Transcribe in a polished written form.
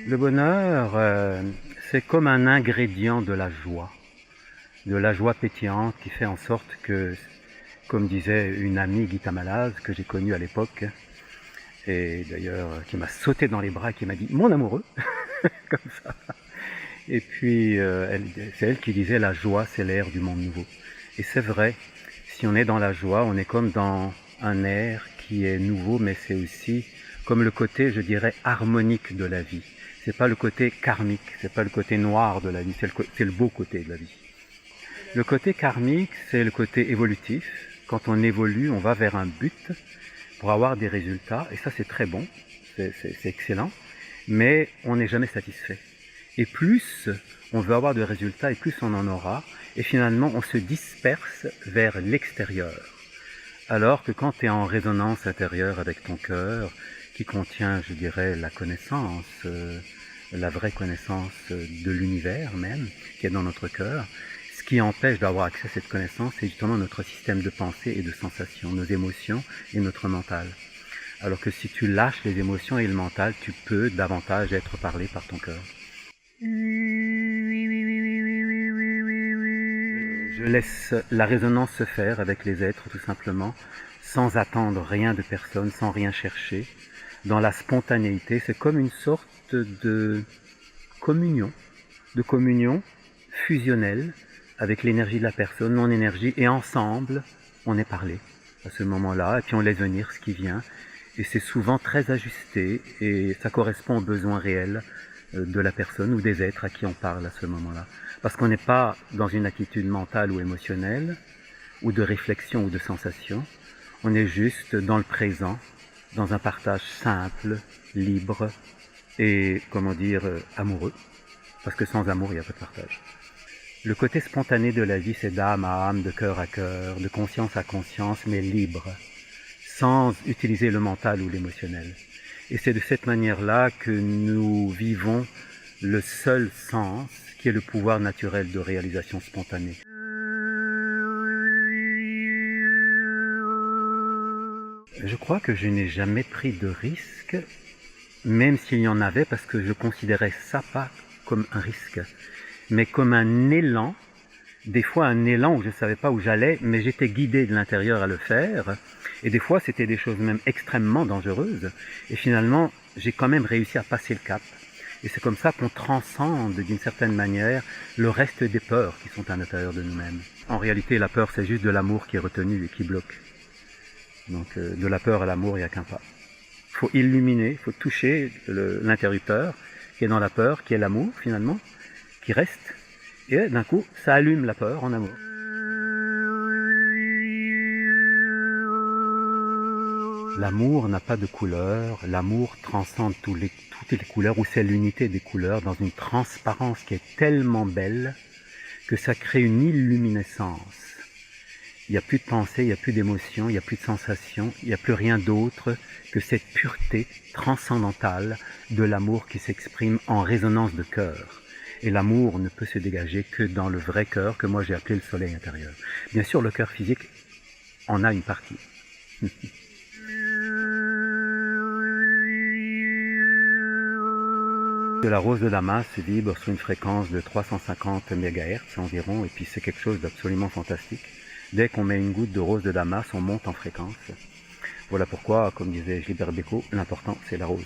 Le bonheur, c'est comme un ingrédient de la joie pétillante qui fait en sorte que, comme disait une amie Gita Malaz que j'ai connue à l'époque, et d'ailleurs qui m'a sauté dans les bras et qui m'a dit mon amoureux, comme ça. Et puis c'est elle qui disait la joie c'est l'air du monde nouveau. Et c'est vrai, si on est dans la joie, on est comme dans un air qui est nouveau, mais c'est aussi comme le côté, je dirais, harmonique de la vie. C'est pas le côté karmique, c'est pas le côté noir de la vie, c'est le beau côté de la vie. Le côté karmique, c'est le côté évolutif. Quand on évolue, on va vers un but pour avoir des résultats, et ça c'est très bon, c'est excellent, mais on n'est jamais satisfait. Et plus on veut avoir de résultats, et plus on en aura, et finalement on se disperse vers l'extérieur. Alors que quand tu es en résonance intérieure avec ton cœur, qui contient, je dirais, la connaissance, la vraie connaissance de l'univers même, qui est dans notre cœur, ce qui empêche d'avoir accès à cette connaissance, c'est justement notre système de pensée et de sensations, nos émotions et notre mental. Alors que si tu lâches les émotions et le mental, tu peux davantage être parlé par ton cœur. Je laisse la résonance se faire avec les êtres tout simplement, sans attendre rien de personne, sans rien chercher. Dans la spontanéité, c'est comme une sorte de communion fusionnelle avec l'énergie de la personne, mon énergie, et ensemble, on est parlé à ce moment-là, et puis on laisse venir ce qui vient, et c'est souvent très ajusté, et ça correspond aux besoins réels de la personne ou des êtres à qui on parle à ce moment-là. Parce qu'on n'est pas dans une attitude mentale ou émotionnelle, ou de réflexion ou de sensation, on est juste dans le présent, dans un partage simple, libre et, comment dire, amoureux. Parce que sans amour, il n'y a pas de partage. Le côté spontané de la vie, c'est d'âme à âme, de cœur à cœur, de conscience à conscience, mais libre, sans utiliser le mental ou l'émotionnel. Et c'est de cette manière-là que nous vivons le seul sens, qui est le pouvoir naturel de réalisation spontanée. Je crois que je n'ai jamais pris de risque, même s'il y en avait, parce que je considérais ça pas comme un risque, mais comme un élan, des fois un élan où je ne savais pas où j'allais, mais j'étais guidé de l'intérieur à le faire, et des fois c'était des choses même extrêmement dangereuses, et finalement j'ai quand même réussi à passer le cap. Et c'est comme ça qu'on transcende d'une certaine manière le reste des peurs qui sont à l'intérieur de nous-mêmes. En réalité, la peur, c'est juste de l'amour qui est retenu et qui bloque. Donc de la peur à l'amour, il n'y a qu'un pas. Il faut illuminer, il faut toucher l'interrupteur qui est dans la peur, qui est l'amour finalement, qui reste. Et d'un coup, ça allume la peur en amour. L'amour n'a pas de couleur, l'amour transcende toutes les couleurs, ou c'est l'unité des couleurs dans une transparence qui est tellement belle que ça crée une illuminescence. Il n'y a plus de pensée, il n'y a plus d'émotion, il n'y a plus de sensation, il n'y a plus rien d'autre que cette pureté transcendantale de l'amour qui s'exprime en résonance de cœur. Et l'amour ne peut se dégager que dans le vrai cœur que moi j'ai appelé le soleil intérieur. Bien sûr, le cœur physique en a une partie. La rose de Damas vibre sur une fréquence de 350 MHz environ, et puis c'est quelque chose d'absolument fantastique. Dès qu'on met une goutte de rose de Damas, on monte en fréquence. Voilà pourquoi, comme disait Gilbert Bécaud, l'important c'est la rose.